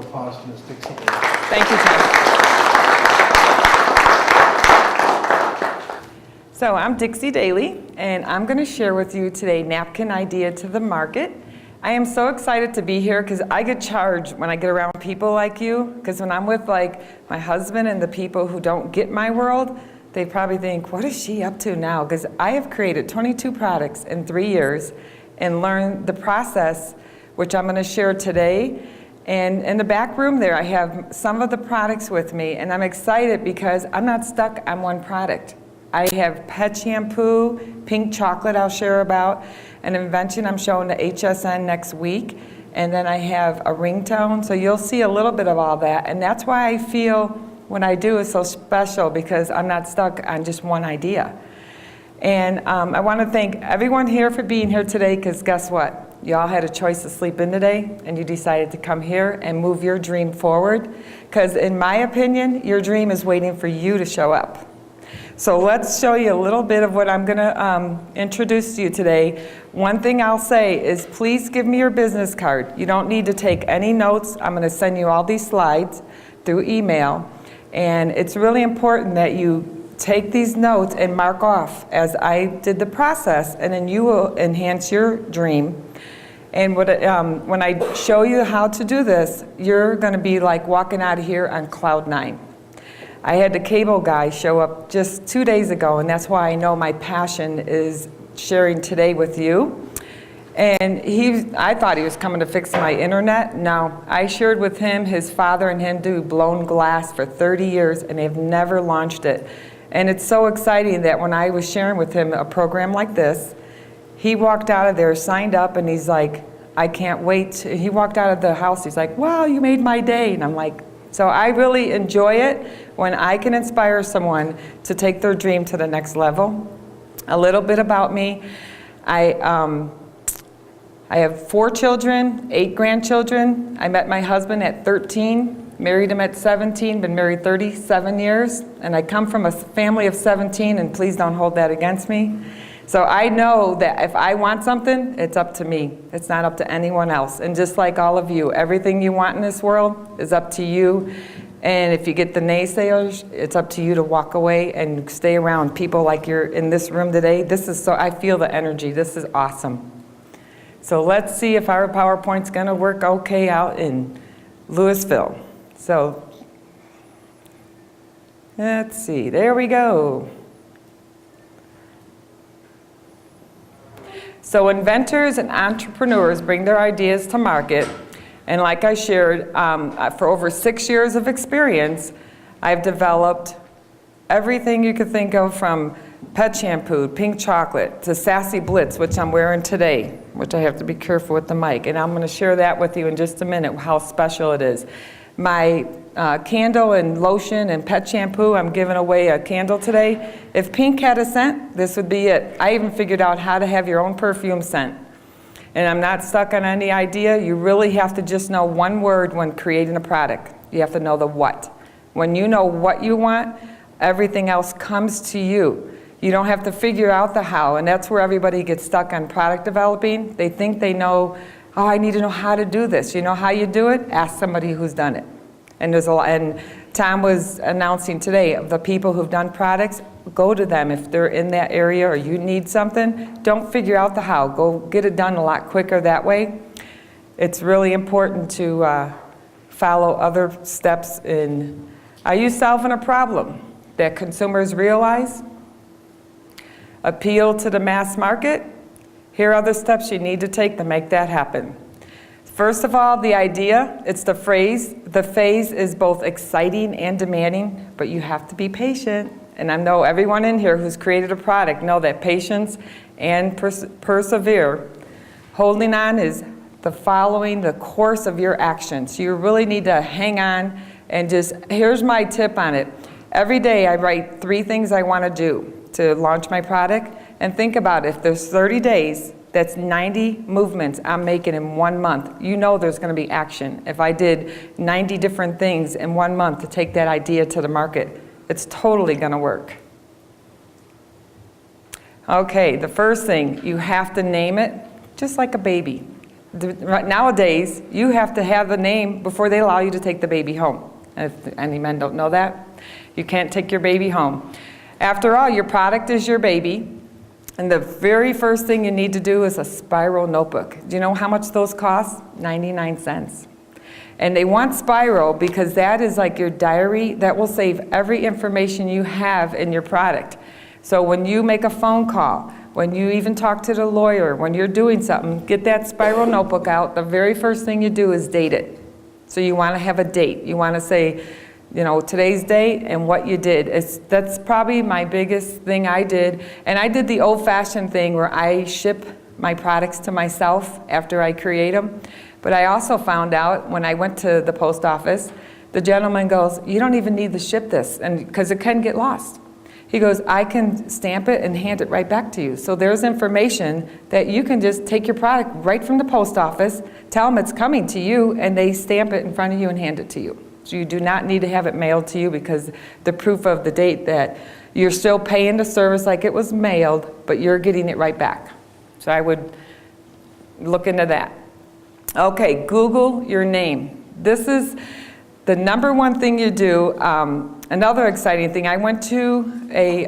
applause to Ms. Dixie. Thank you, Tim. So I'm Dixie Daly, and I'm going to share with you today napkin idea to the market. I am so excited to be here because I get charged when I get around people like you, because when I'm with like my husband and the people who don't get my world, they probably think, what is she up to now? Because I have created 22 products in 3 years and learned the process, which I'm going to share today. And in the back room there, I have some of the products with me, and I'm excited because I'm not stuck on one product. I have pet shampoo, pink chocolate I'll share about, an invention I'm showing to HSN next week, and then I have a ringtone, so you'll see a little bit of all that, and that's why I feel what I do is so special, because I'm not stuck on just one idea. And I want to thank everyone here for being here today, because guess what? You all had a choice to sleep in today, and you decided to come here and move your dream forward, because in my opinion, your dream is waiting for you to show up. So let's show you a little bit of what I'm going to introduce to you today. One thing I'll say is please give me your business card. You don't need to take any notes. I'm going to send you all these slides through email. And it's really important that you take these notes and mark off as I did the process, and then you will enhance your dream. And when I show you how to do this, you're going to be like walking out of here on cloud 9. I had the cable guy show up just 2 days ago, and that's why I know my passion is sharing today with you. And I thought he was coming to fix my internet. No, I shared with him, his father and him do blown glass for 30 years, and they've never launched it. And it's so exciting that when I was sharing with him a program like this, he walked out of there, signed up, and he's like, I can't wait. He walked out of the house, he's like, wow, you made my day. And I'm like, so I really enjoy it when I can inspire someone to take their dream to the next level. A little bit about me. I have 4 children, 8 grandchildren. I met my husband at 13, married him at 17, been married 37 years, and I come from a family of 17, and please don't hold that against me. So I know that if I want something, it's up to me. It's not up to anyone else. And just like all of you, everything you want in this world is up to you. And if you get the naysayers, it's up to you to walk away and stay around people like you're in this room today. I feel the energy. This is awesome. So let's see if our PowerPoint's gonna work okay out in Louisville. So let's see, there we go. So inventors and entrepreneurs bring their ideas to market, and like I shared, for over 6 years of experience, I've developed everything you could think of, from pet shampoo, pink chocolate, to Sassy Blitz, which I'm wearing today, which I have to be careful with the mic, and I'm going to share that with you in just a minute, how special it is. My candle and lotion and pet shampoo, I'm giving away a candle today. If pink had a scent, this would be it. I even figured out how to have your own perfume scent. And I'm not stuck on any idea. You really have to just know one word when creating a product. You have to know the what. When you know what you want, everything else comes to you. You don't have to figure out the how, and that's where everybody gets stuck on product developing. They think they know, oh, I need to know how to do this. You know how you do it? Ask somebody who's done it. And there's a lot, and Tom was announcing today of the people who've done products. Go to them if they're in that area or you need something. Don't figure out the how. Go get it done a lot quicker that way. It's really important to follow other steps in. Are you solving a problem that consumers realize? Appeal to the mass market? Here are the steps you need to take to make that happen. First of all, the idea, it's the phrase. The phase is both exciting and demanding, but you have to be patient. And I know everyone in here who's created a product know that patience and persevere. Holding on is following the course of your actions. You really need to hang on and here's my tip on it. Every day I write 3 things I want to do to launch my product, and think about it. If there's 30 days, that's 90 movements I'm making in 1 month. You know there's going to be action. If I did 90 different things in 1 month to take that idea to the market, it's totally going to work. Okay, the first thing, you have to name it just like a baby. Nowadays, you have to have a name before they allow you to take the baby home. If any men don't know that, you can't take your baby home. After all, your product is your baby, and the very first thing you need to do is a spiral notebook. Do you know how much those cost? 99 cents. And they want spiral because that is like your diary that will save every information you have in your product. So when you make a phone call, when you even talk to the lawyer, when you're doing something, get that spiral notebook out. The very first thing you do is date it. So you want to have a date. You want to say, you know, today's date and what you did. That's probably my biggest thing I did. And I did the old-fashioned thing where I ship my products to myself after I create them. But I also found out when I went to the post office, the gentleman goes, you don't even need to ship this, and because it can get lost. He goes, I can stamp it and hand it right back to you. So there's information that you can just take your product right from the post office, tell them it's coming to you, and they stamp it in front of you and hand it to you. So you do not need to have it mailed to you because the proof of the date that you're still paying the service like it was mailed, but you're getting it right back. So I would look into that. Okay, Google your name. This is the number one thing you do. Another exciting thing, I went to a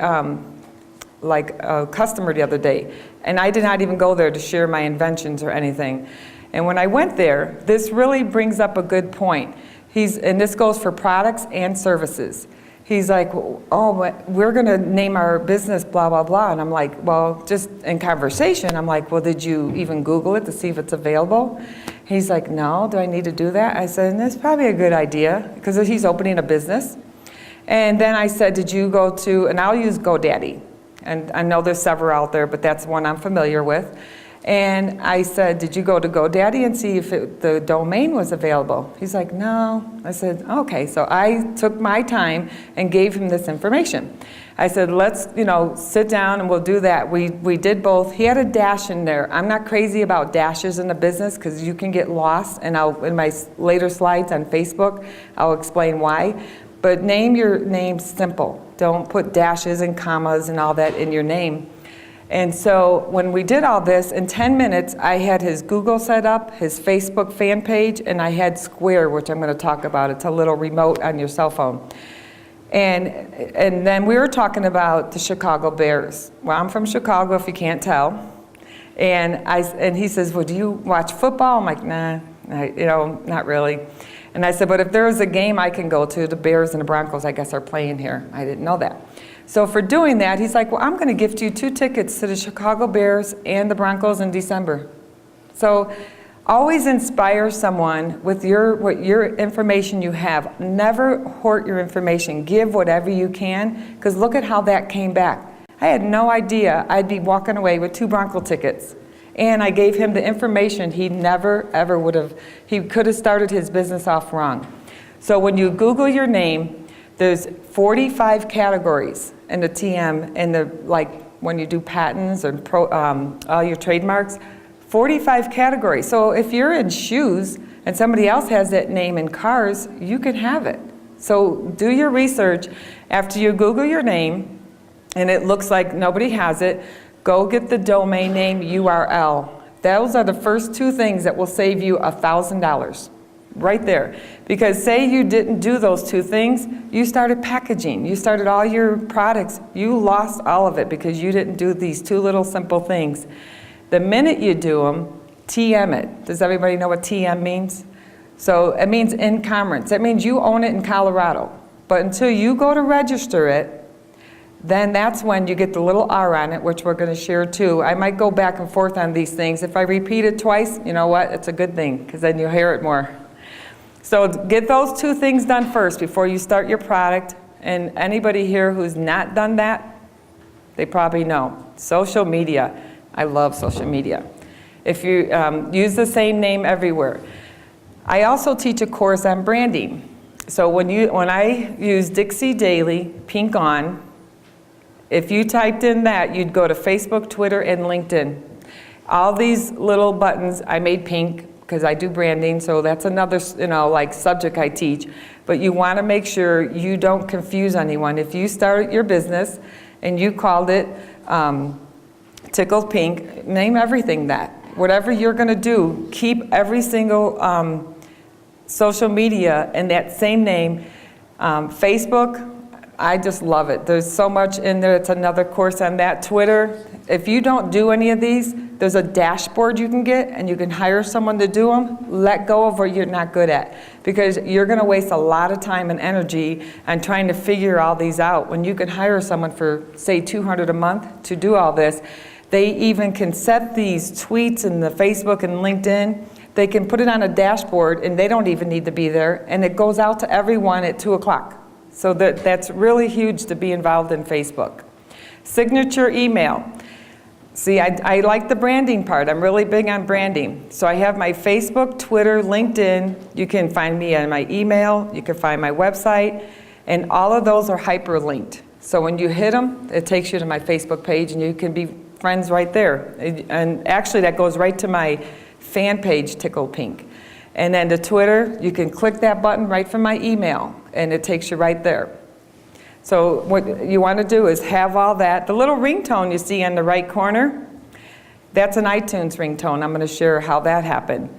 customer the other day, and I did not even go there to share my inventions or anything. And when I went there, this really brings up a good point. And this goes for products and services. He's like, oh, we're going to name our business blah, blah, blah. And I'm like, well, just in conversation, I'm like, well, did you even Google it to see if it's available? He's like, no, do I need to do that? I said, that's probably a good idea, because he's opening a business. And then I said, did you go to, and I'll use GoDaddy. And I know there's several out there, but that's one I'm familiar with. And I said, did you go to GoDaddy and see if the domain was available? He's like, no. I said, okay. So I took my time and gave him this information. I said, let's, sit down and we'll do that. We did both. He had a dash in there. I'm not crazy about dashes in the business because you can get lost. And in my later slides on Facebook, I'll explain why. But name your name simple. Don't put dashes and commas and all that in your name. And so when we did all this, in 10 minutes, I had his Google set up, his Facebook fan page, and I had Square, which I'm going to talk about. It's a little remote on your cell phone. And then we were talking about the Chicago Bears. Well, I'm from Chicago, if you can't tell. And he says, well, do you watch football? I'm like, nah, not really. And I said, but if there was a game I can go to, the Bears and the Broncos, I guess, are playing here. I didn't know that. So for doing that, he's like, well, I'm going to gift you 2 tickets to the Chicago Bears and the Broncos in December. So always inspire someone with what your information you have. Never hoard your information. Give whatever you can, because look at how that came back. I had no idea I'd be walking away with 2 Bronco tickets. And I gave him the information he never, ever would have. He could have started his business off wrong. So when you Google your name, there's 45 categories in the TM, and when you do patents and all your trademarks, 45 categories. So if you're in shoes and somebody else has that name in cars, you can have it. So do your research. After you Google your name, and it looks like nobody has it, go get the domain name URL. Those are the first 2 things that will save you $1,000. Right there. Because say you didn't do those 2 things, you started packaging, you started all your products, you lost all of it because you didn't do these 2 little simple things. The minute you do them, TM it. Does everybody know what TM means? So it means in commerce. That means you own it in Colorado. But until you go to register it, then that's when you get the little R on it, which we're going to share too. I might go back and forth on these things. If I repeat it twice, you know what? It's a good thing, because then you'll hear it more. So get those 2 things done first before you start your product. And anybody here who's not done that, they probably know. Social media. I love social media. If you use the same name everywhere. I also teach a course on branding. So when I use Dixie Daily, pink on, if you typed in that, you'd go to Facebook, Twitter, and LinkedIn. All these little buttons I made pink, because I do branding, so that's another subject I teach. But you want to make sure you don't confuse anyone. If you start your business and you called it Tickled Pink, name everything that. whatever you're going to do, keep every single social media in that same name. Facebook, I just love it. There's so much in there. It's another course on that. Twitter, if you don't do any of these, there's a dashboard you can get, and you can hire someone to do them. Let go of what you're not good at, because you're going to waste a lot of time and energy on trying to figure all these out when you can hire someone for, say, $200 a month to do all this. They even can set these tweets in the Facebook and LinkedIn. They can put it on a dashboard, and they don't even need to be there, and it goes out to everyone at 2 o'clock. So that's really huge to be involved in Facebook. Signature email. See, I like the branding part. I'm really big on branding. So I have my Facebook, Twitter, LinkedIn. You can find me on my email. You can find my website. And all of those are hyperlinked. So when you hit them, it takes you to my Facebook page, and you can be friends right there. And actually, that goes right to my fan page, Tickle Pink. And then to Twitter, you can click that button right from my email, and it takes you right there. So what you want to do is have all that. The little ringtone you see in the right corner, that's an iTunes ringtone. I'm going to share how that happened.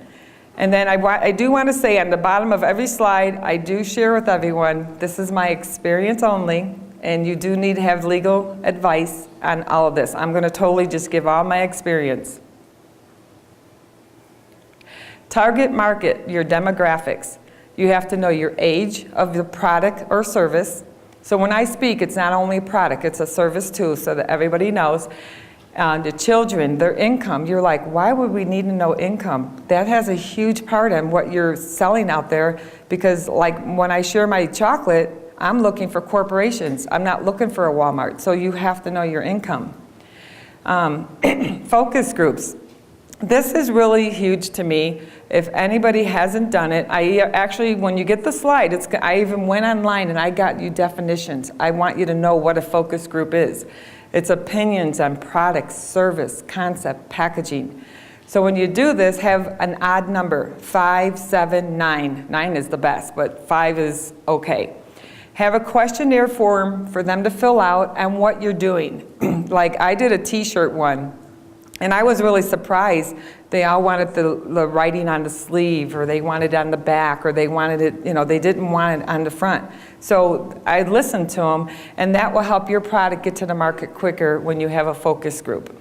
And then I do want to say on the bottom of every slide, I do share with everyone, this is my experience only, and you do need to have legal advice on all of this. I'm going to totally just give all my experience. Target market, your demographics. You have to know your age of the product or service. So when I speak, it's not only a product, it's a service too, so that everybody knows. The children, their income, you're like, why would we need to know income? That has a huge part on what you're selling out there, because like when I share my chocolate, I'm looking for corporations. I'm not looking for a Walmart, so you have to know your income. Focus groups. This is really huge to me. If anybody hasn't done it, I actually, when you get the slide, I even went online and I got you definitions. I want you to know what a focus group is. It's opinions on products, service, concept, packaging. So when you do this, have an odd number, 5, 7, 9. 9 is the best, but 5 is okay. Have a questionnaire form for them to fill out on what you're doing. Like I did a t-shirt one. And I was really surprised. They all wanted the writing on the sleeve, or they wanted it on the back, or they wanted it, they didn't want it on the front. So I listened to them, and that will help your product get to the market quicker when you have a focus group.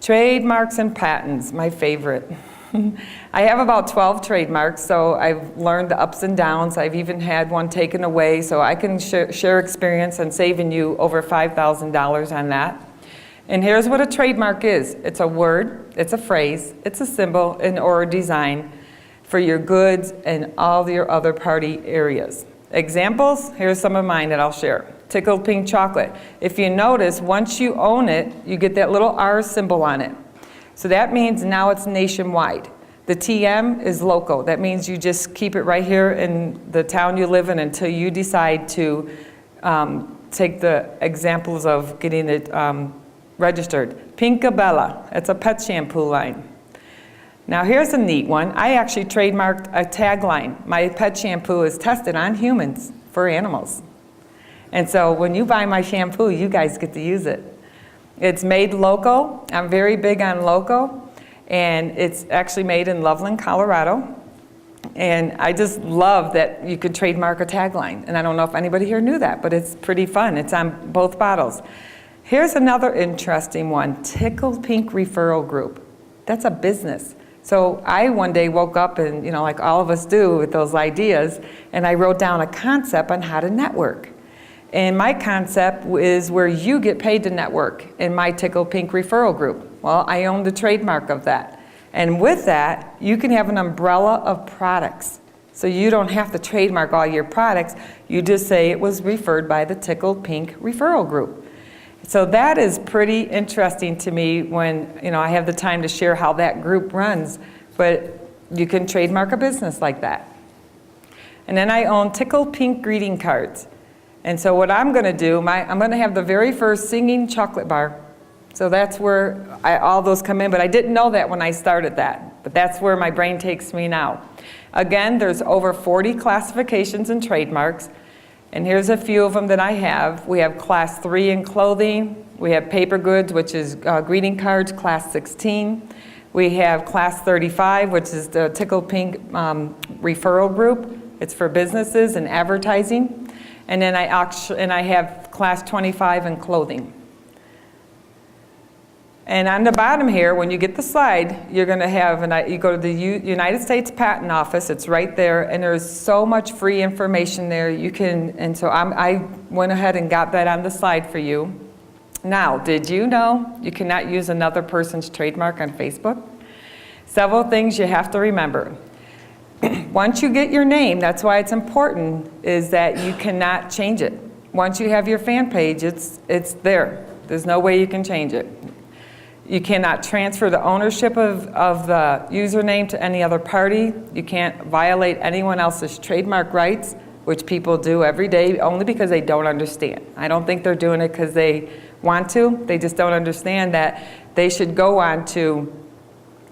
Trademarks and patents, my favorite. I have about 12 trademarks, so I've learned the ups and downs. I've even had one taken away, so I can share experience on saving you over $5,000 on that. And here's what a trademark is. It's a word, it's a phrase, it's a symbol, or a design for your goods and all your other party areas. Examples, here's some of mine that I'll share. Tickled Pink Chocolate. If you notice, once you own it, you get that little R symbol on it. So that means now it's nationwide. The TM is local. That means you just keep it right here in the town you live in until you decide to take the examples of getting it registered. Pinkabella, it's a pet shampoo line. Now here's a neat one. I actually trademarked a tagline. My pet shampoo is tested on humans for animals. And so when you buy my shampoo, you guys get to use it. It's made local. I'm very big on local. And it's actually made in Loveland, Colorado. And I just love that you could trademark a tagline. And I don't know if anybody here knew that, but it's pretty fun. It's on both bottles. Here's another interesting one, Tickled Pink Referral Group. That's a business. So I one day woke up and, like all of us do with those ideas, and I wrote down a concept on how to network. And my concept is where you get paid to network in my Tickled Pink Referral Group. Well, I own the trademark of that. And with that, you can have an umbrella of products. So you don't have to trademark all your products. You just say it was referred by the Tickled Pink Referral Group. So that is pretty interesting to me when I have the time to share how that group runs, but you can trademark a business like that. And then I own Tickled Pink greeting cards. And so what I'm going to do, I'm going to have the very first singing chocolate bar. So that's where all those come in, but I didn't know that when I started that. But that's where my brain takes me now. Again, there's over 40 classifications and trademarks. And here's a few of them that I have. We have class 3 in clothing. We have paper goods, which is greeting cards, class 16. We have class 35, which is the Tickle Pink referral group. It's for businesses and advertising. And then I have class 25 in clothing. And on the bottom here, when you get the slide, you're going to have, you go to the United States Patent Office, it's right there, and there's so much free information there. You can, and so I went ahead and got that on the slide for you. Now, did you know you cannot use another person's trademark on Facebook? Several things you have to remember. Once you get your name, that's why it's important, is that you cannot change it. Once you have your fan page, it's there. There's no way you can change it. You cannot transfer the ownership of the username to any other party. You can't violate anyone else's trademark rights, which people do every day only because they don't understand. I don't think they're doing it because they want to. They just don't understand that they should go on to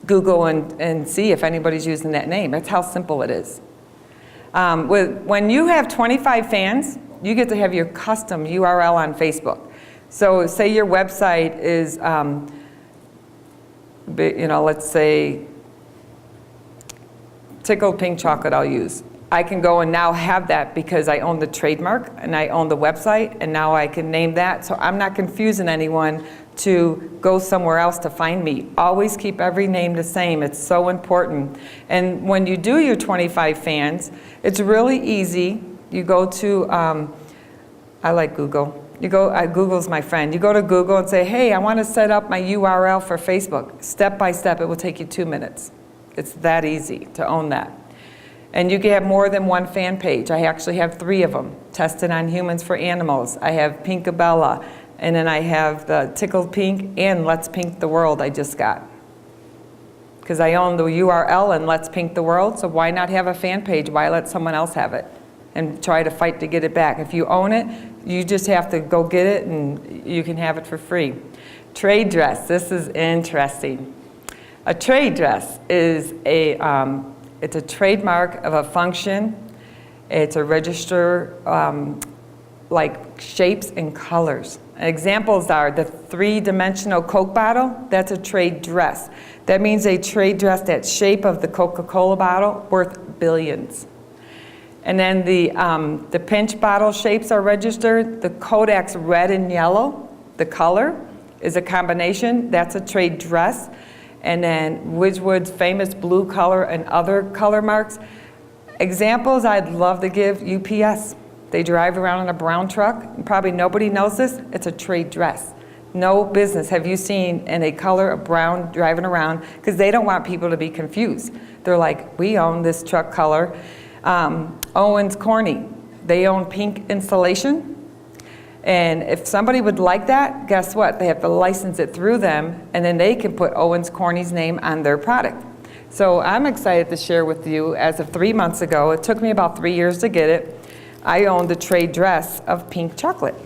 Google and see if anybody's using that name. That's how simple it is. When you have 25 fans, you get to have your custom URL on Facebook. So say your website is, let's say Tickled Pink Chocolate I'll use. I can go and now have that because I own the trademark and I own the website, and now I can name that. So I'm not confusing anyone to go somewhere else to find me. Always keep every name the same. It's so important. And when you do your 25 fans, it's really easy. You go to, I like Google. Google's my friend. You go to Google and say, hey, I want to set up my URL for Facebook. Step by step, it will take you 2 minutes. It's that easy to own that. And you can have more than one fan page. I actually have 3 of them, tested on humans for animals. I have Pinkabella, and then I have the Tickled Pink and Let's Pink the World I just got. Because I own the URL and Let's Pink the World, so why not have a fan page? Why let someone else have it and try to fight to get it back? If you own it, you just have to go get it and you can have it for free. Trade dress, this is interesting. A trade dress is it's a trademark of a function. It's a register like shapes and colors. Examples are the 3-dimensional Coke bottle, that's a trade dress. That means a trade dress that shape of the Coca-Cola bottle worth billions. And then the pinch bottle shapes are registered. The Kodak's red and yellow, the color, is a combination. That's a trade dress. And then Wedgwood's famous blue color and other color marks. Examples I'd love to give, UPS. They drive around in a brown truck, and probably nobody knows this, it's a trade dress. No business have you seen in a color of brown driving around, because they don't want people to be confused. They're like, we own this truck color. Owens Corning, they own pink insulation. And if somebody would like that, guess what? They have to license it through them, and then they can put Owens Corning's name on their product. So I'm excited to share with you, as of 3 months ago, it took me about 3 years to get it, I own the trade dress of pink chocolate.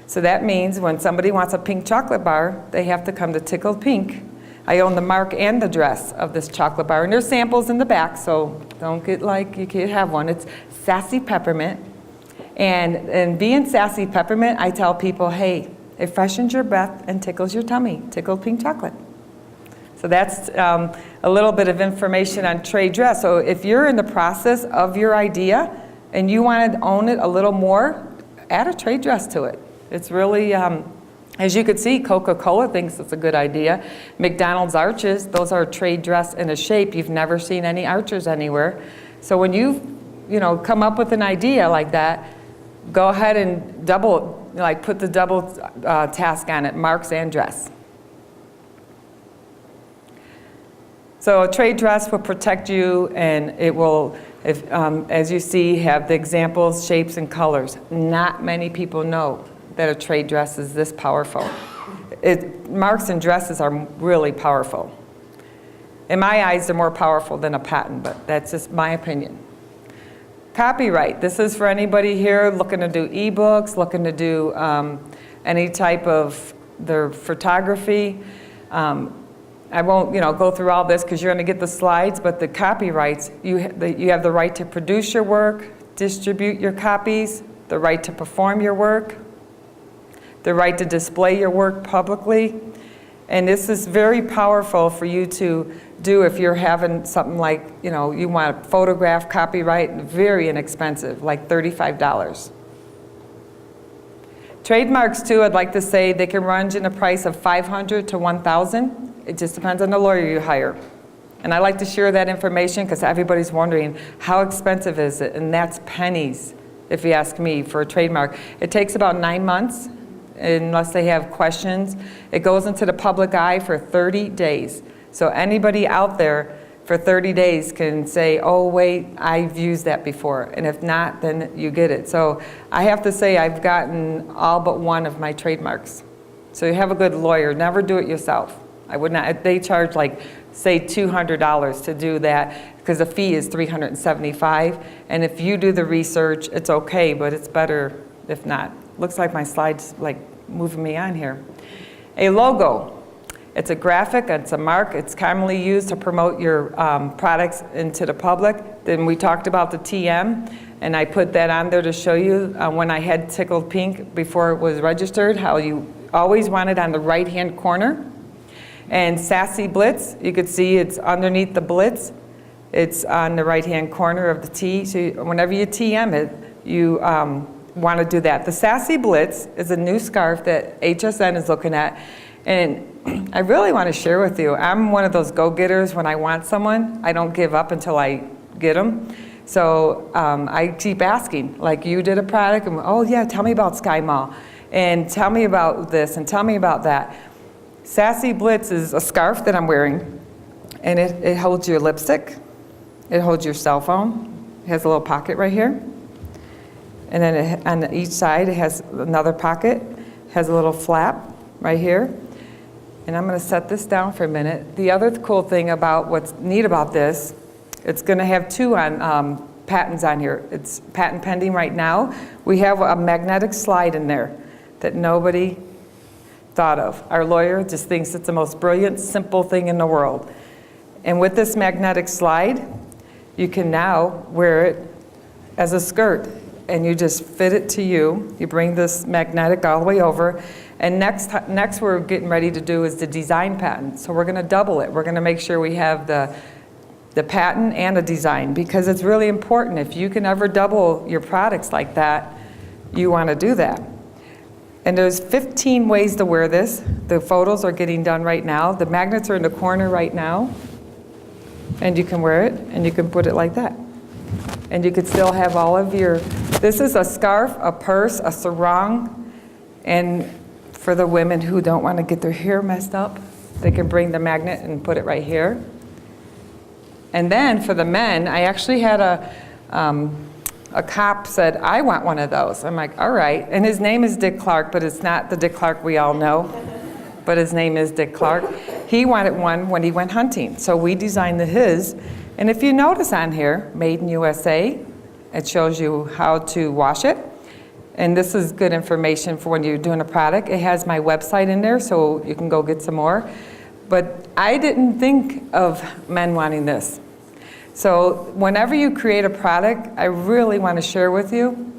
So that means when somebody wants a pink chocolate bar, they have to come to Tickled Pink. I own the mark and the dress of this chocolate bar, and there's samples in the back, so don't get like you can't have one. It's Sassy Peppermint. And being Sassy Peppermint, I tell people, hey, it freshens your breath and tickles your tummy. Tickled Pink Chocolate. So that's a little bit of information on trade dress. So if you're in the process of your idea and you want to own it a little more, add a trade dress to it. It's really, as you can see, Coca-Cola thinks it's a good idea. McDonald's arches, those are a trade dress in a shape. You've never seen any arches anywhere. So when you come up with an idea like that, go ahead and put the double task on it, marks and dress. So a trade dress will protect you, and it will, as you see, have the examples, shapes, and colors. Not many people know that a trade dress is this powerful. Marks and dresses are really powerful. In my eyes, they're more powerful than a patent, but that's just my opinion. Copyright. This is for anybody here looking to do ebooks, looking to do any type of their photography. I won't go through all this because you're going to get the slides, but the copyrights, you have the right to produce your work, distribute your copies, the right to perform your work, the right to display your work publicly. And this is very powerful for you to do if you're having something like, you want a photograph, copyright, very inexpensive, like $35. Trademarks too, I'd like to say they can range in a price of $500 to $1,000. It just depends on the lawyer you hire. And I like to share that information because everybody's wondering, how expensive is it? And that's pennies, if you ask me, for a trademark. It takes about 9 months, unless they have questions. It goes into the public eye for 30 days. So anybody out there for 30 days can say, oh wait, I've used that before. And if not, then you get it. So I have to say I've gotten all but one of my trademarks. So you have a good lawyer, never do it yourself. I would not, they charge like, say $200 to do that because the fee is $375. And if you do the research, it's okay, but it's better if not. Looks like my slide's like moving me on here. A logo. It's a graphic, it's a mark, it's commonly used to promote your products into the public. Then we talked about the TM, and I put that on there to show you when I had Tickled Pink before it was registered, how you always want it on the right-hand corner. And Sassy Blitz, you could see it's underneath the Blitz. It's on the right-hand corner of the T. So whenever you TM it, you want to do that. The Sassy Blitz is a new scarf that HSN is looking at. And I really want to share with you, I'm one of those go-getters. When I want someone, I don't give up until I get them. So I keep asking, like you did a product, and oh yeah, tell me about Sky Mall, and tell me about this, and tell me about that. Sassy Blitz is a scarf that I'm wearing, and it holds your lipstick, it holds your cell phone, it has a little pocket right here, and then on each side it has another pocket, it has a little flap right here. And I'm going to set this down for a minute. The other cool thing about what's neat about this, it's going to have two patents on here. It's patent pending right now. We have a magnetic slide in there that nobody thought of. Our lawyer just thinks it's the most brilliant, simple thing in the world. And with this magnetic slide, you can now wear it as a skirt. And you just fit it to you. You bring this magnetic all the way over. And next we're getting ready to do is the design patent. So we're going to double it. We're going to make sure we have the patent and a design, because it's really important. If you can ever double your products like that, you want to do that. And there's 15 ways to wear this. The photos are getting done right now. The magnets are in the corner right now. And you can wear it, and you can put it like that. And you could still have all of your, this is a scarf, a purse, a sarong, and for the women who don't want to get their hair messed up, they can bring the magnet and put it right here. And then for the men, I actually had a cop said, I want one of those. I'm like, all right. And his name is Dick Clark, but it's not the Dick Clark we all know, but his name is Dick Clark. He wanted one when he went hunting, so we designed his. And if you notice on here, Made in USA, it shows you how to wash it. And this is good information for when you're doing a product. It has my website in there, so you can go get some more. But I didn't think of men wanting this. So whenever you create a product, I really want to share with you,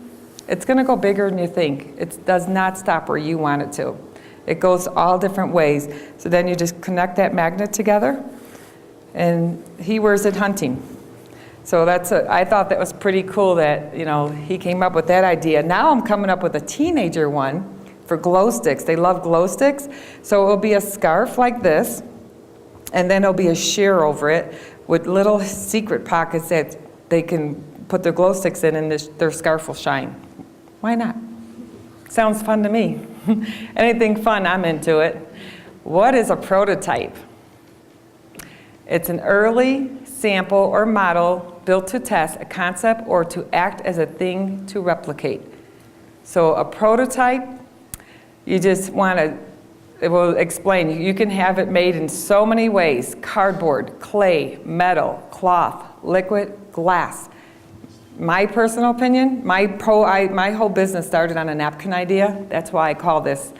it's going to go bigger than you think. It does not stop where you want it to. It goes all different ways. So then you just connect that magnet together, and he wears it hunting. So I thought that was pretty cool that, he came up with that idea. Now I'm coming up with a teenager one for glow sticks. They love glow sticks. So it will be a scarf like this, and then it'll be a sheer over it with little secret pockets that they can put their glow sticks in, and their scarf will shine. Why not? Sounds fun to me. Anything fun, I'm into it. What is a prototype? It's an early sample or model built to test a concept or to act as a thing to replicate. So a prototype, you just want to, it will explain, you can have it made in so many ways: cardboard, clay, metal, cloth, liquid, glass. My personal opinion, my whole business started on a napkin idea. That's why I call this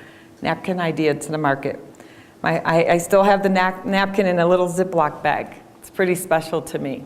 napkin idea to the market. I still have the napkin in a little Ziploc bag. It's pretty special to me.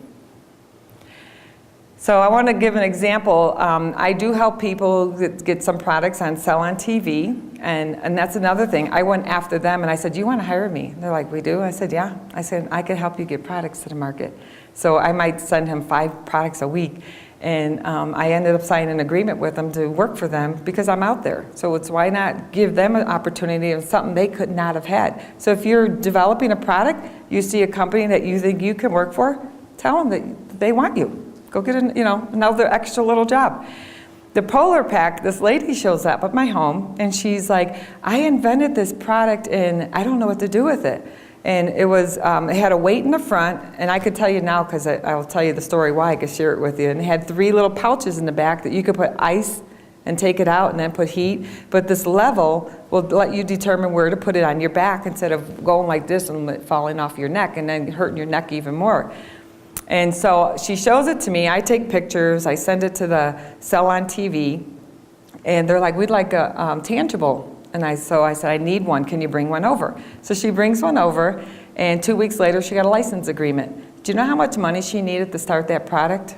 So I want to give an example. I do help people get some products on Sell on TV. And that's another thing. I went after them and I said, "Do you want to hire me?" And they're like, "We do?" I said, "Yeah." I said, "I could help you get products to the market." So I might send him 5 products a week. And I ended up signing an agreement with them to work for them because I'm out there. So it's why not give them an opportunity of something they could not have had. So if you're developing a product, you see a company that you think you can work for, tell them that they want you. Go get another extra little job. The Polar Pack, this lady shows up at my home and she's like, "I invented this product and I don't know what to do with it." And it was, it had a weight in the front, and I could tell you now because I'll tell you the story why, I could share it with you. And it had 3 little pouches in the back that you could put ice and take it out and then put heat. But this level will let you determine where to put it on your back instead of going like this and it falling off your neck and then hurting your neck even more. And so she shows it to me. I take pictures. I send it to the Sell on TV. And they're like, "We'd like a tangible." And so I said, "I need one. Can you bring one over?" So she brings one over, and 2 weeks later, she got a license agreement. Do you know how much money she needed to start that product?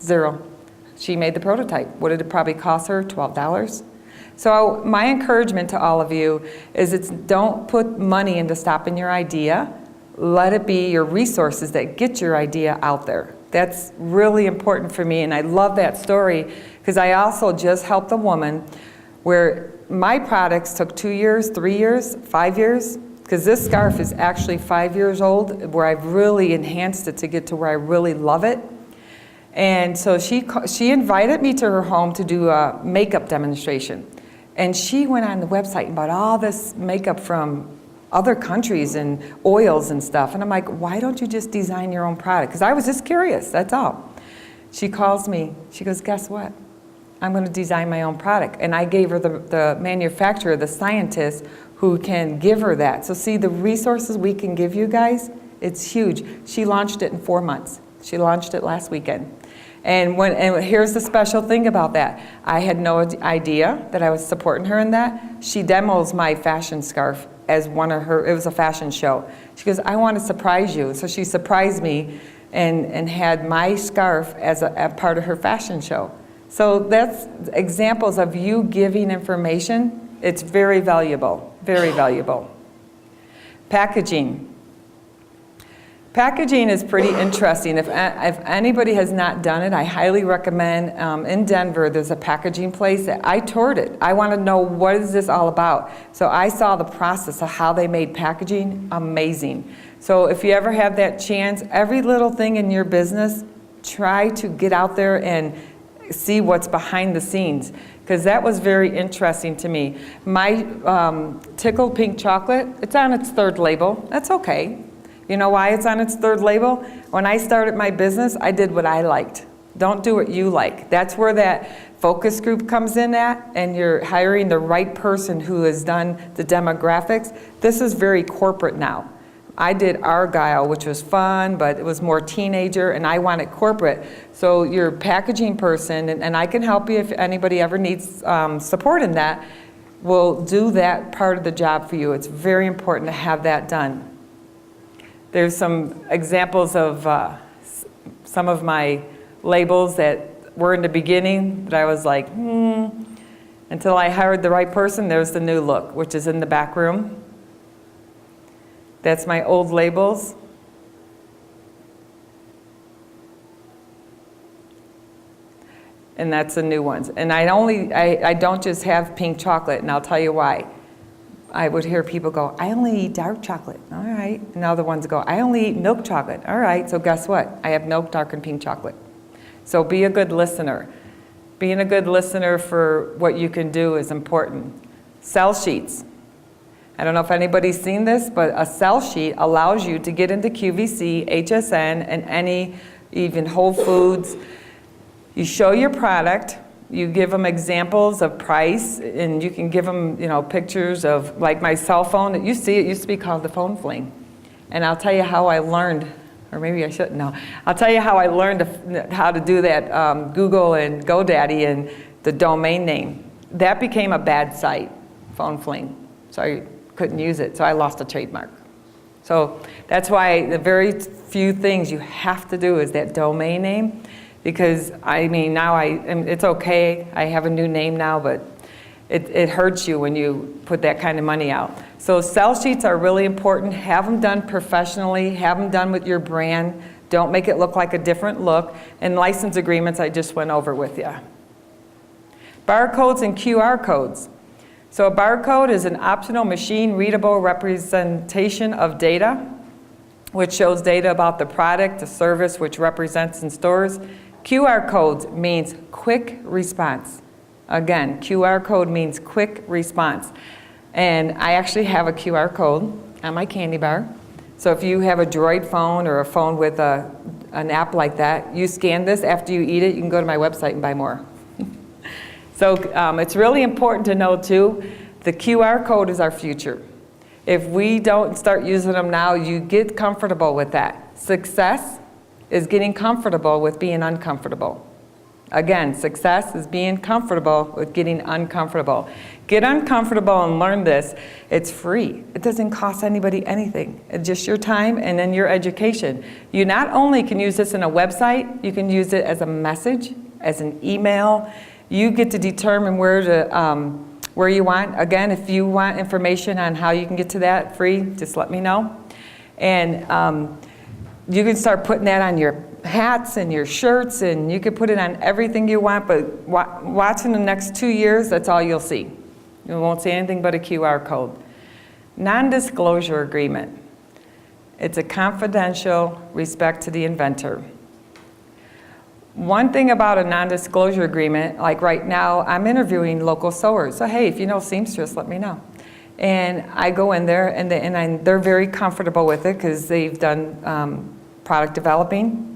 0. She made the prototype. What did it probably cost her? $12. So my encouragement to all of you is don't put money into stopping your idea. Let it be your resources that get your idea out there. That's really important for me, and I love that story because I also just helped a woman where my products took 2 years, 3 years, 5 years, because this scarf is actually 5 years old, where I've really enhanced it to get to where I really love it. And so she invited me to her home to do a makeup demonstration. And she went on the website and bought all this makeup from other countries and oils and stuff. And I'm like, "Why don't you just design your own product?" Because I was just curious, that's all. She calls me, she goes, "Guess what? I'm going to design my own product." And I gave her the manufacturer, the scientist, who can give her that. So see, the resources we can give you guys, it's huge. She launched it in 4 months. She launched it last weekend. And here's the special thing about that. I had no idea that I was supporting her in that. She demos my fashion scarf as one of her, it was a fashion show. She goes, "I want to surprise you." So she surprised me and had my scarf as a part of her fashion show. So that's examples of you giving information. It's very valuable, very valuable. Packaging. Packaging is pretty interesting. If anybody has not done it, I highly recommend. In Denver, there's a packaging place that I toured it. I want to know, what is this all about? So I saw the process of how they made packaging. Amazing. So if you ever have that chance, every little thing in your business, try to get out there and see what's behind the scenes, because that was very interesting to me. My tickled pink chocolate, it's on its 3rd label. That's okay. You know why it's on its 3rd label? When I started my business, I did what I liked. Don't do what you like. That's where that focus group comes in at, and you're hiring the right person who has done the demographics. This is very corporate now. I did Argyle, which was fun, but it was more teenager, and I wanted corporate. So your packaging person, and I can help you if anybody ever needs support in that, will do that part of the job for you. It's very important to have that done. There's some examples of some of my labels that were in the beginning that I was like, until I hired the right person. There's the new look, which is in the back room. That's my old labels. And that's the new ones. And I don't just have pink chocolate, and I'll tell you why. I would hear people go, "I only eat dark chocolate." All right. And other ones go, "I only eat milk chocolate." All right. So guess what? I have milk, dark, and pink chocolate. So be a good listener. Being a good listener for what you can do is important. Sell sheets. I don't know if anybody's seen this, but a sell sheet allows you to get into QVC, HSN, and any, even Whole Foods. You show your product. You give them examples of price, and you can give them, pictures of, like my cell phone. It used to be called the phone fling. And I'll tell you how I learned, or maybe I shouldn't know. I'll tell you how I learned how to do that, Google and GoDaddy and the domain name. That became a bad site, phone fling. So I couldn't use it, so I lost a trademark. So that's why the very few things you have to do is that domain name. Because now it's okay, I have a new name now, but it hurts you when you put that kind of money out. So sell sheets are really important. Have them done professionally. Have them done with your brand. Don't make it look like a different look. And license agreements I just went over with you. Barcodes and QR codes. So a barcode is an optional machine-readable representation of data, which shows data about the product, the service, which represents in stores. QR codes means quick response. Again, QR code means quick response. And I actually have a QR code on my candy bar. So if you have a Droid phone or a phone with an app like that, you scan this. After you eat it, you can go to my website and buy more. So it's really important to know, too, the QR code is our future. If we don't start using them now, you get comfortable with that. Success is getting comfortable with being uncomfortable. Again, success is being comfortable with getting uncomfortable. Get uncomfortable and learn this. It's free. It doesn't cost anybody anything. It's just your time and then your education. You not only can use this in a website, you can use it as a message, as an email. You get to determine where you want. Again, if you want information on how you can get to that free, just let me know. And you can start putting that on your hats and your shirts, and you can put it on everything you want, but watch in the next 2 years, that's all you'll see. You won't see anything but a QR code. Non-disclosure agreement. It's a confidential respect to the inventor. One thing about a non-disclosure agreement, like right now, I'm interviewing local sewers. So hey, if you know seamstress, let me know. And I go in there, and they're very comfortable with it because they've done product developing.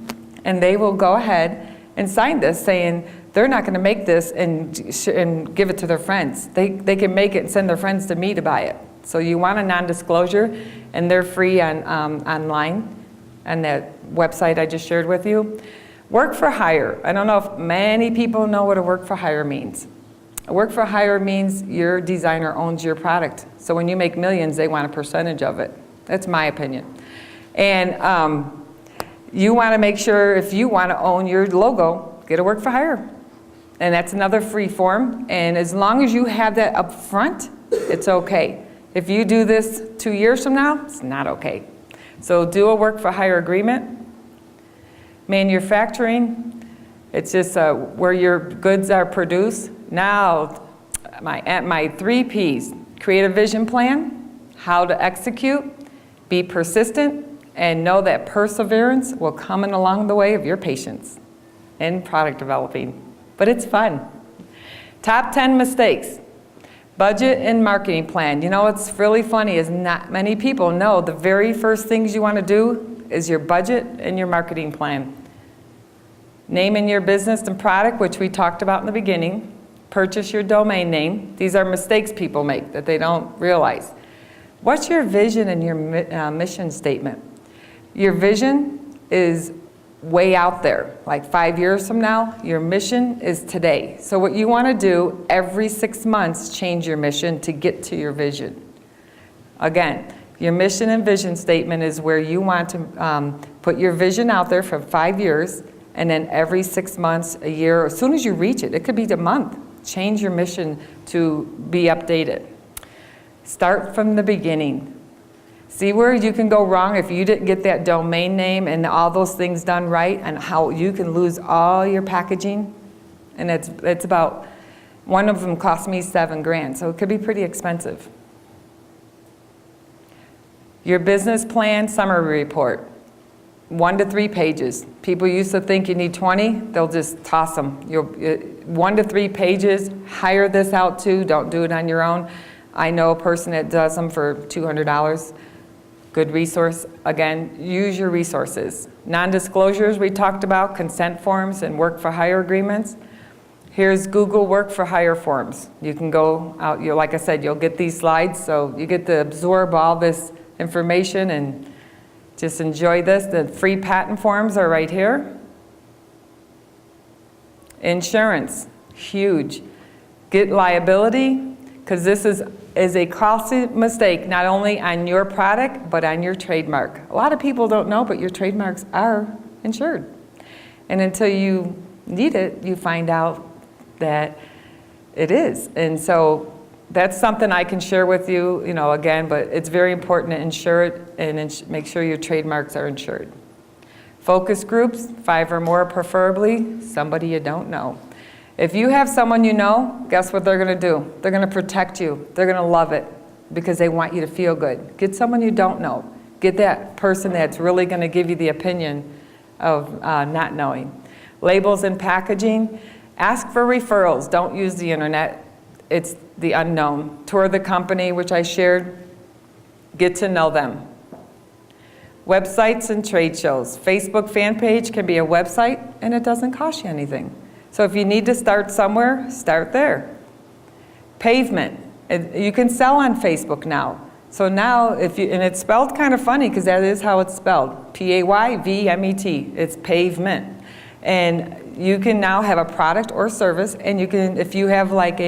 And they will go ahead and sign this saying they're not going to make this and give it to their friends. They can make it and send their friends to me to buy it. So you want a non-disclosure, and they're free online on that website I just shared with you. Work for hire. I don't know if many people know what a work for hire means. A work for hire means your designer owns your product. So when you make millions, they want a percentage of it. That's my opinion. And you want to make sure if you want to own your logo, get a work for hire. And that's another free form. And as long as you have that up front, it's okay. If you do this 2 years from now, it's not okay. So do a work for hire agreement. Manufacturing, it's just where your goods are produced. Now, my 3 Ps, create a vision plan, how to execute, be persistent, and know that perseverance will come in along the way of your patience in product developing. But it's fun. Top 10 mistakes. Budget and marketing plan. You know what's really funny is not many people know the very first things you want to do is your budget and your marketing plan. Naming your business and product, which we talked about in the beginning. Purchase your domain name. These are mistakes people make that they don't realize. What's your vision and your mission statement? Your vision is way out there, like 5 years from now. Your mission is today. So what you want to do every 6 months, change your mission to get to your vision. Again, your mission and vision statement is where you want to put your vision out there for 5 years, and then every 6 months, a year, as soon as you reach it, it could be a month, change your mission to be updated. Start from the beginning. See where you can go wrong if you didn't get that domain name and all those things done right, and how you can lose all your packaging. And it's about, one of them cost me $7,000, so it could be pretty expensive. Your business plan summary report, 1 to 3 pages. People used to think you need 20, they'll just toss them. 1 to 3 pages, hire this out too, don't do it on your own. I know a person that does them for $200. Good resource. Again, use your resources. Non-disclosures we talked about, consent forms and work for hire agreements. Here's Google work for hire forms. You can go out, like I said, you'll get these slides, so you get to absorb all this information and just enjoy this. The free patent forms are right here. Insurance, huge. Get liability, because this is a costly mistake, not only on your product, but on your trademark. A lot of people don't know, but your trademarks are insured. And until you need it, you find out that It is. And so that's something I can share with you, again, but it's very important to insure it and make sure your trademarks are insured. Focus groups, 5 or more preferably, somebody you don't know. If you have someone you know, guess what they're going to do? They're going to protect you. They're going to love it because they want you to feel good. Get someone you don't know. Get that person that's really going to give you the opinion of not knowing. Labels and packaging, ask for referrals. Don't use the internet. It's the unknown. Tour the company, which I shared. Get to know them. Websites and trade shows. Facebook fan page can be a website and it doesn't cost you anything. So if you need to start somewhere, start there. Pavement. You can sell on Facebook now. So now, and it's spelled kind of funny because that is how it's spelled. P-A-Y-V-M-E-T. It's pavement. And you can now have a product or service, and you can, if you have like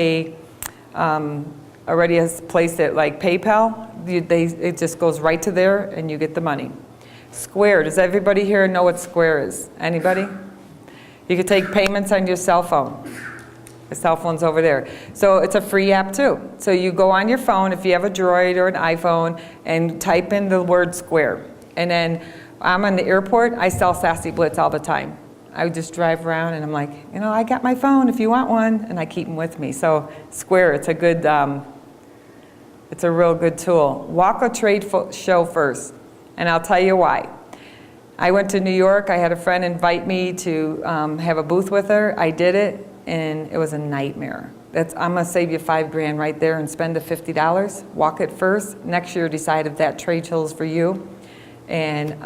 already a place that like PayPal, it just goes right to there and you get the money. Square, does everybody here know what Square is? Anybody? You can take payments on your cell phone. The cell phone's over there. So it's a free app too. So you go on your phone, if you have a Droid or an iPhone, and type in the word Square. And then I'm in the airport, I sell Sassy Blitz all the time. I would just drive around and I'm like, I got my phone if you want one, and I keep them with me. So Square, it's a good, it's a real good tool. Walk a trade show first, and I'll tell you why. I went to New York, I had a friend invite me to have a booth with her. I did it, and it was a nightmare. I'm gonna save you $5,000 right there and spend the $50. Walk it first. Next year, decide if that trade show is for you. And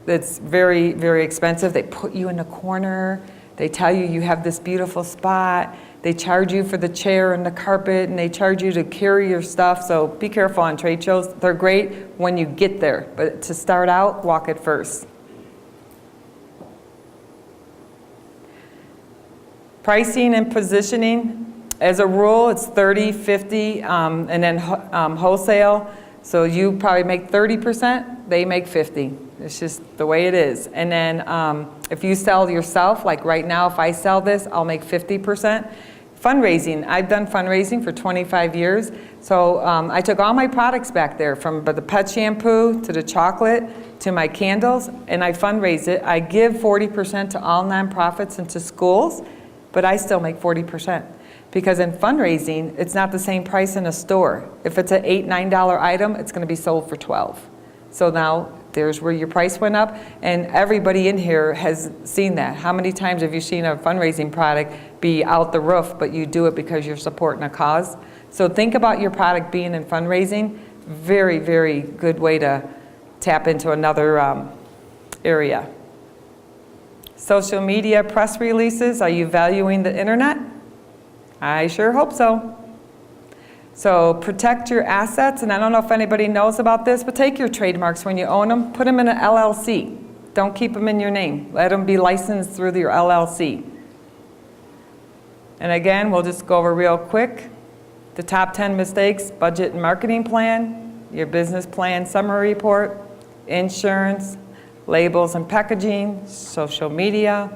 it's very, very expensive. They put you in a corner. They tell you you have this beautiful spot. They charge you for the chair and the carpet, and they charge you to carry your stuff. So be careful on trade shows. They're great when you get there, but to start out, walk it first. Pricing and positioning, as a rule, it's 30, 50, and then wholesale. So you probably make 30%, they make 50. It's just the way it is. And then if you sell yourself, like right now, if I sell this, I'll make 50%. Fundraising, I've done fundraising for 25 years. So I took all my products back there, from the pet shampoo to the chocolate to my candles, and I fundraise it. I give 40% to all nonprofits and to schools, but I still make 40%. Because in fundraising, it's not the same price in a store. If it's an $8, $9 item, it's gonna be sold for $12. So now, there's where your price went up, and everybody in here has seen that. How many times have you seen a fundraising product be out the roof, but you do it because you're supporting a cause? So think about your product being in fundraising. Very, very good way to tap into another area. Social media press releases, are you valuing the internet? I sure hope so. So protect your assets, and I don't know if anybody knows about this, but take your trademarks when you own them, put them in an LLC. Don't keep them in your name. Let them be licensed through your LLC. And again, we'll just go over real quick. The top 10 mistakes: budget and marketing plan, your business plan summary report, insurance, labels and packaging, social media,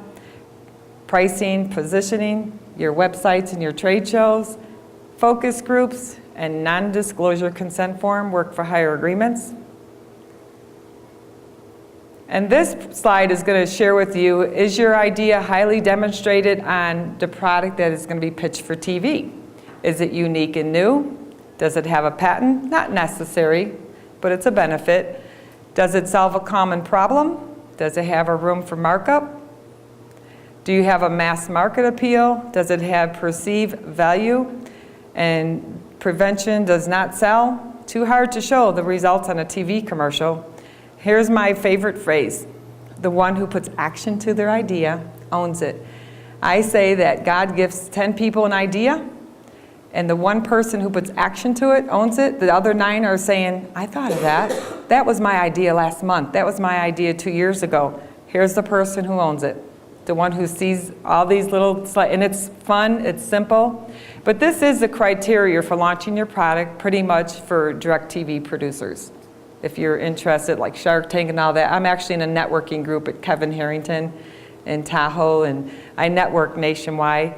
pricing, positioning, your websites and your trade shows, focus groups, and non-disclosure consent form, work for hire agreements. And this slide is going to share with you, is your idea highly demonstrated on the product that is going to be pitched for TV? Is it unique and new? Does it have a patent? Not necessary, but it's a benefit. Does it solve a common problem? Does it have a room for markup? Do you have a mass market appeal? Does it have perceived value? And prevention does not sell. Too hard to show the results on a TV commercial. Here's my favorite phrase: the one who puts action to their idea owns it. I say that God gives 10 people an idea, and the one person who puts action to it owns it. The other 9 are saying, I thought of that. That was my idea last month. That was my idea 2 years ago. Here's the person who owns it. The one who sees all these little, and it's fun, it's simple. But this is the criteria for launching your product pretty much for direct TV producers. If you're interested, like Shark Tank and all that. I'm actually in a networking group at Kevin Harrington in Tahoe, and I network nationwide.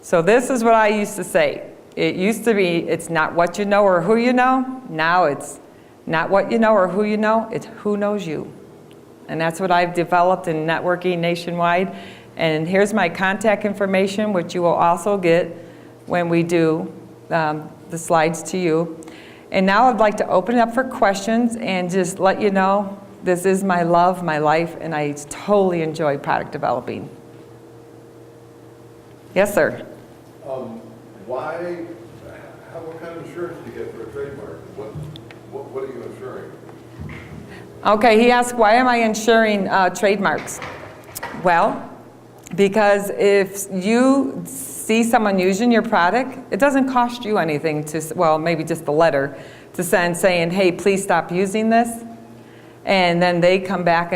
So this is what I used to say. It used to be, it's not what you know or who you know. Now it's not what you know or who you know, it's who knows you. And that's what I've developed in networking nationwide. And here's my contact information, which you will also get when we do the slides to you. And now I'd like to open it up for questions and just let you know this is my love, my life, and I totally enjoy product developing. Yes, sir. What kind of insurance do you get for a trademark? What are you insuring? Okay, he asked, why am I insuring trademarks? Well, because if you see someone using your product, it doesn't cost you anything to, well, maybe just a letter to send saying, hey, please stop using this. And then they come back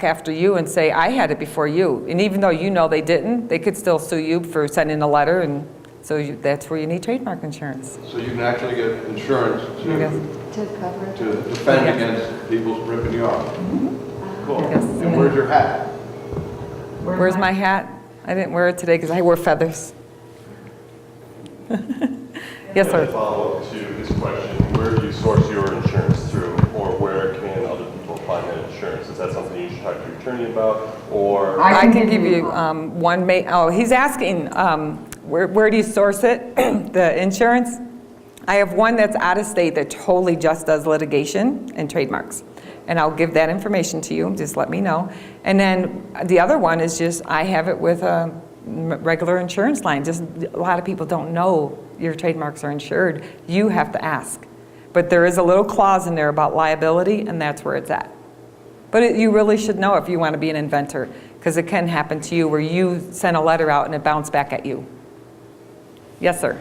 after you and say, I had it before you. And even though you know they didn't, they could still sue you for sending a letter. And so that's where you need trademark insurance. So you can actually get insurance to defend against people ripping you off. Mm-hmm. Cool. And where's your hat? Where's my hat? I didn't wear it today because I wore feathers. Yes, sir. Follow up to this question, where do you source your insurance through, or where can other people find that insurance? Is that something you should talk to your attorney about, or? I can give you one he's asking, where do you source it, the insurance? I have one that's out of state that totally just does litigation and trademarks. And I'll give that information to you, just let me know. And then the other one is just, I have it with a regular insurance line. Just a lot of people don't know your trademarks are insured. You have to ask. But there is a little clause in there about liability, and that's where it's at. But you really should know if you want to be an inventor, because it can happen to you where you send a letter out and it bounced back at you. Yes, sir.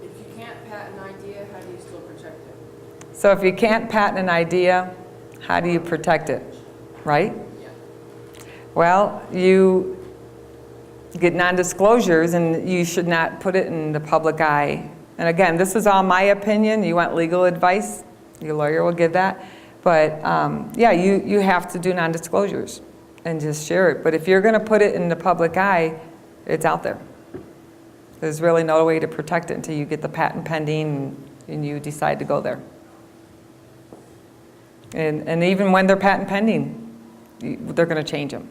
If you can't patent an idea, how do you still protect it? So if you can't patent an idea, how do you protect it, right? Yeah. Well, you get non-disclosures, and you should not put it in the public eye. And again, this is all my opinion. You want legal advice, your lawyer will give that. But yeah, you have to do non-disclosures and just share it. But if you're going to put it in the public eye, it's out there. There's really no way to protect it until you get the patent pending and you decide to go there. And even when they're patent pending, they're going to change them.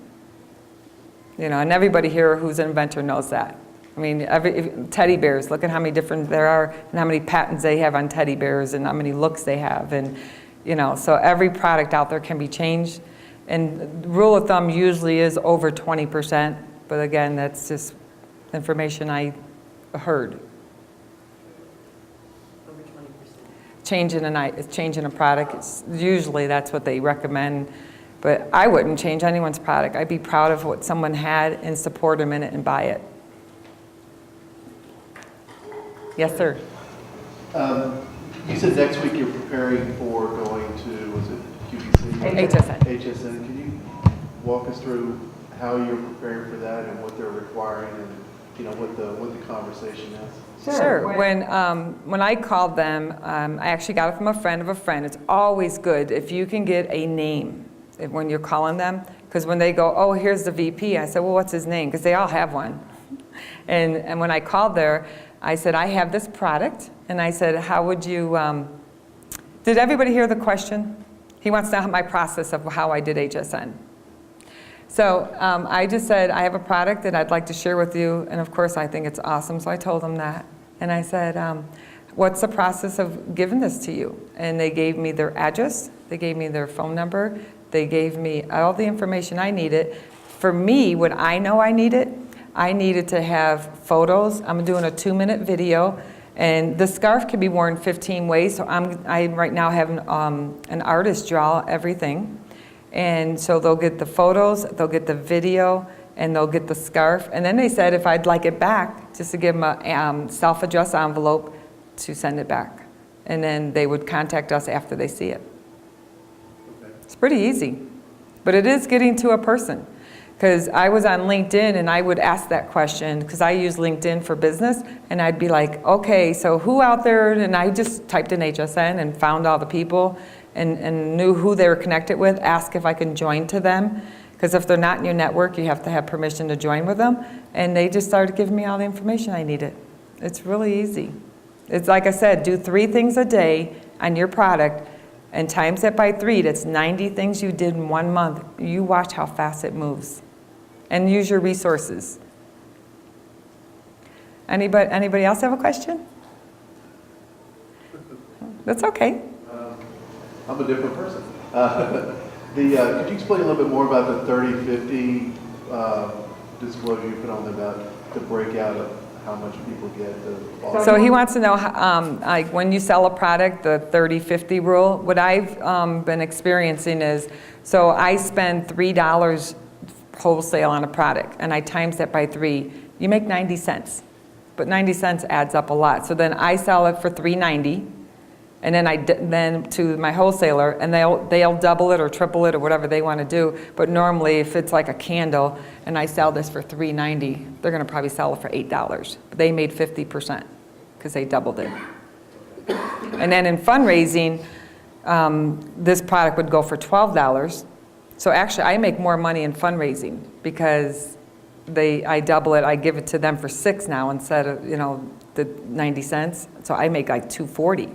You know, and everybody here who's an inventor knows that. I mean, teddy bears, look at how many different there are and how many patents they have on teddy bears and how many looks they have. And, you know, so every product out there can be changed. And the rule of thumb usually is over 20%. But again, that's just information I heard. Over 20%. Changing a product, usually that's what they recommend. But I wouldn't change anyone's product. I'd be proud of what someone had and support them in it and buy it. Yes, sir. You said next week you're preparing for going to, was it QVC? HSN. HSN. Can you walk us through how you're preparing for that and what they're requiring and, you know, what the conversation is? Sure. When I called them, I actually got it from a friend of a friend. It's always good if you can get a name when you're calling them, because when they go, oh, here's the VP, I said, well, what's his name? Because they all have one. And when I called there, I said, I have this product, and I said, how would you, did everybody hear the question? He wants to know my process of how I did HSN. So I just said, I have a product that I'd like to share with you, and of course I think it's awesome, so I told them that. And I said, what's the process of giving this to you? And they gave me their address, they gave me their phone number, they gave me all the information I needed. For me, what I know I needed to have photos. I'm doing a 2-minute video, and the scarf can be worn 15 ways, so I right now have an artist draw everything. And so they'll get the photos, they'll get the video, and they'll get the scarf. And then they said if I'd like it back, just to give them a self-addressed envelope to send it back. And then they would contact us after they see it. It's pretty easy, but it is getting to a person. Because I was on LinkedIn and I would ask that question, because I use LinkedIn for business, and I'd be like, okay, so who out there, and I just typed in HSN and found all the people and knew who they were connected with, asked if I can join to them, Because if they're not in your network, you have to have permission to join with them. And they just started giving me all the information I needed. It's really easy. It's like I said, do 3 things a day on your product and times that by 3, that's 90 things you did in 1 month. You watch how fast it moves. And use your resources. Anybody else have a question? That's okay. I'm a different person. Could you explain a little bit more about the 30/50 disclosure you put on there about the breakout of how much people get? So he wants to know, like when you sell a product, the 30/50 rule. What I've been experiencing is, so I spend $3 wholesale on a product, and I times that by 3. You make 90 cents, but 90 cents adds up a lot. So then I sell it for $3.90. And then to my wholesaler, and they'll double it or triple it or whatever they want to do. But normally, if it's like a candle, and I sell this for $3.90, they're going to probably sell it for $8. But they made 50% because they doubled it. And then in fundraising, this product would go for $12. So actually, I make more money in fundraising because I double it. I give it to them for $6 now instead of the 90 cents. So I make like $2.40.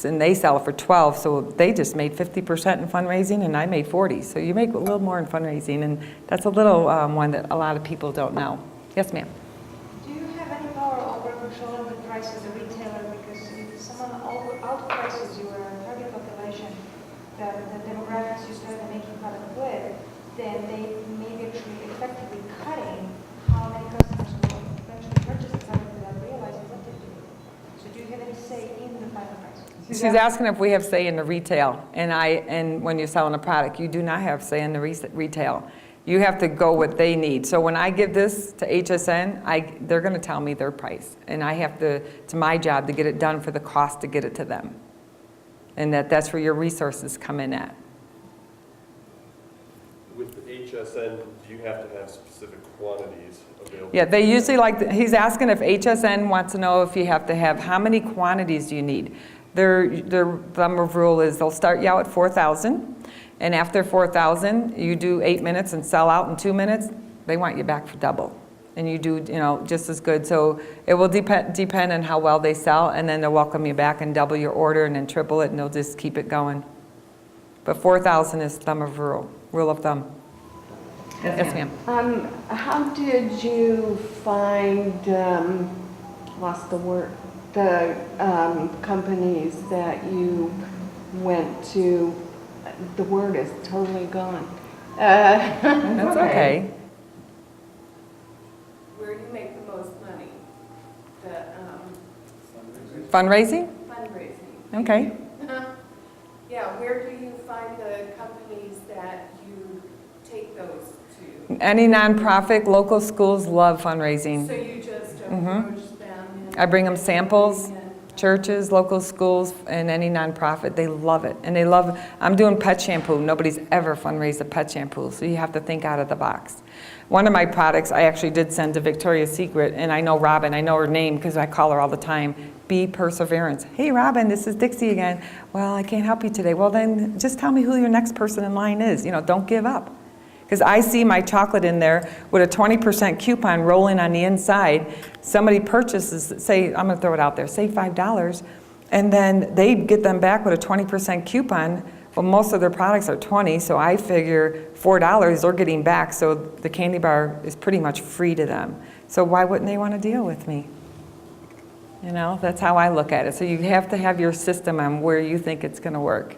And they sell it for $12, so they just made 50% in fundraising, and I made 40. So you make a little more in fundraising, and that's a little one that a lot of people don't know. Yes, ma'am. Do you have any power over controlling the price as a retailer? Because if someone outprices your target population, the demographics you started making product with, then they may be actually effectively cutting how many customers will eventually purchase the product without realizing what they're doing. So do you have any say in the final price? She's asking if we have say in the retail, and when you're selling a product, you do not have say in the retail. You have to go what they need. So when I give this to HSN, they're going to tell me their price, and I have to. It's my job to get it done for the cost to get it to them, and that's where your resources come in at. With HSN, do you have to have specific quantities available? Yeah, they usually he's asking if HSN wants to know if you have to have how many quantities do you need. Their thumb of rule is they'll start you out at 4,000, and after 4,000, you do 8 minutes and sell out in 2 minutes, they want you back for double. And you do, just as good. So it will depend on how well they sell, and then they'll welcome you back and double your order and then triple it, and they'll just keep it going. But 4,000 is thumb of rule of thumb. Yes, ma'am. How did you find, lost the word, the companies that you went to? The word is totally gone. That's okay. Where do you make the most money? Fundraising? Fundraising. Okay. Yeah, where do you find the companies that you take those to? Any nonprofit, local schools love fundraising. So you just approach them? I bring them samples, churches, local schools, and any nonprofit. They love it. And I'm doing pet shampoo. Nobody's ever fundraised a pet shampoo, so you have to think out of the box. One of my products I actually did send to Victoria's Secret, and I know Robin, I know her name because I call her all the time. Be Perseverance. Hey Robin, this is Dixie again. Well, I can't help you today. Well then, just tell me who your next person in line is. Don't give up. Because I see my chocolate in there with a 20% coupon rolling on the inside. Somebody purchases, say, I'm gonna throw it out there, say $5, and then they get them back with a 20% coupon. Well, most of their products are 20, so I figure $4 they're getting back, so the candy bar is pretty much free to them. So why wouldn't they want to deal with me? That's how I look at it. So you have to have your system on where you think it's going to work.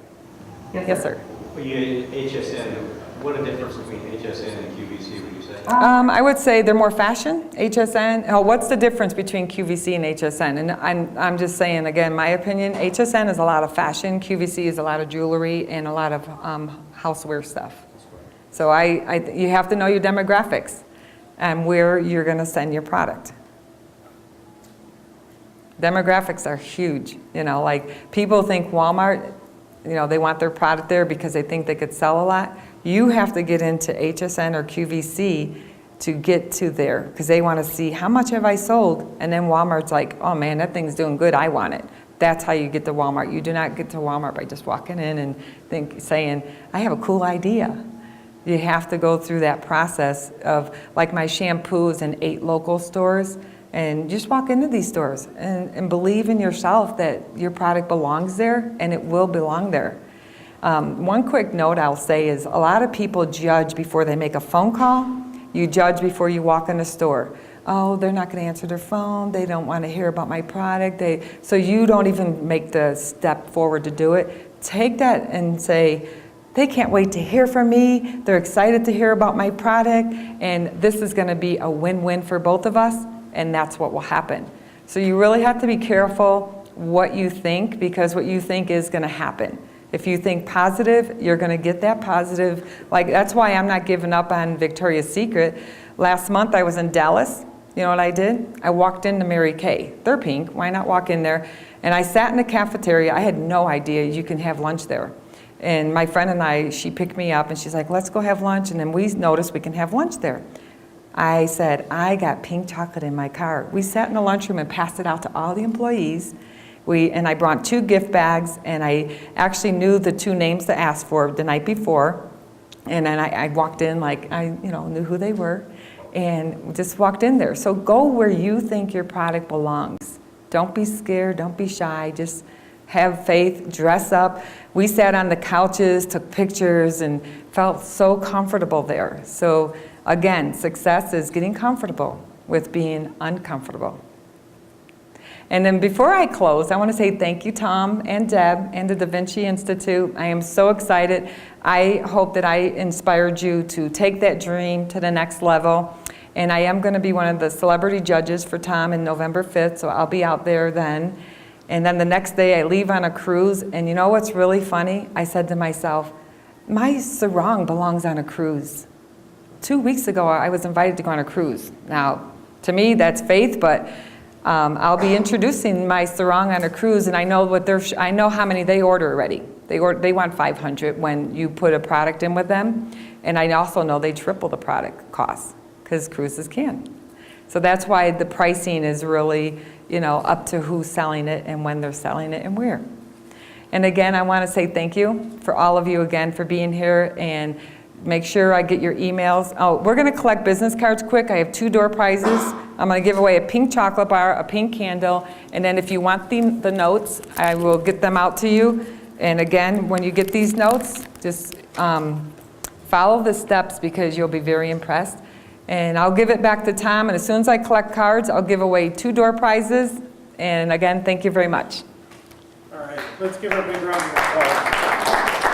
Yes, sir. Well, HSN, what a difference between HSN and QVC, would you say? I would say they're more fashion. HSN, what's the difference between QVC and HSN? And I'm just saying, again, my opinion, HSN is a lot of fashion, QVC is a lot of jewelry and a lot of houseware stuff. So you have to know your demographics and where you're going to send your product. Demographics are huge. Like people think Walmart, they want their product there because they think they could sell a lot. You have to get into HSN or QVC to get to there because they want to see how much have I sold, and then Walmart's like, oh man, that thing's doing good, I want it. That's how you get to Walmart. You do not get to Walmart by just walking in and saying, I have a cool idea. You have to go through that process of, like my shampoos in 8 local stores, and just walk into these stores and believe in yourself that your product belongs there, and it will belong there. One quick note I'll say is a lot of people judge before they make a phone call. You judge before you walk in the store. Oh, they're not going to answer their phone. They don't want to hear about my product. So you don't even make the step forward to do it. Take that and say, they can't wait to hear from me. They're excited to hear about my product. And this is going to be a win-win for both of us. And that's what will happen. So you really have to be careful what you think, because what you think is going to happen. If you think positive, you're going to get that positive. Like, that's why I'm not giving up on Victoria's Secret. Last month I was in Dallas. You know what I did? I walked into Mary Kay. They're pink. Why not walk in there? And I sat in the cafeteria. I had no idea you can have lunch there. And my friend and I, she picked me up and she's like, let's go have lunch. And then we noticed we can have lunch there. I said, I got pink chocolate in my car. We sat in the lunchroom and passed it out to all the employees. And I brought 2 gift bags, and I actually knew the 2 names to ask for the night before. And then I walked in like I knew who they were, and just walked in there. So go where you think your product belongs. Don't be scared, don't be shy, just have faith, dress up. We sat on the couches, took pictures, and felt so comfortable there. So again, success is getting comfortable with being uncomfortable. And then before I close, I want to say thank you, Tom and Deb and the DaVinci Institute. I am so excited. I hope that I inspired you to take that dream to the next level. And I am going to be one of the celebrity judges for Tom in November 5th, so I'll be out there then. And then the next day I leave on a cruise, and you know what's really funny? I said to myself, my sarong belongs on a cruise. 2 weeks ago I was invited to go on a cruise. Now, to me that's faith, but I'll be introducing my sarong on a cruise, and I know I know how many they order already. They want 500 when you put a product in with them, and I also know they triple the product cost because cruises can. So that's why the pricing is really, up to who's selling it and when they're selling it and where. And again, I want to say thank you for all of you again for being here, and make sure I get your emails. Oh, we're going to collect business cards quick. I have 2 door prizes. I'm going to give away a pink chocolate bar, a pink candle, and then if you want the notes, I will get them out to you. And again, when you get these notes, just follow the steps because you'll be very impressed. And I'll give it back to Tom, and as soon as I collect cards, I'll give away 2 door prizes. And again, thank you very much. All right, let's give her a big round of applause.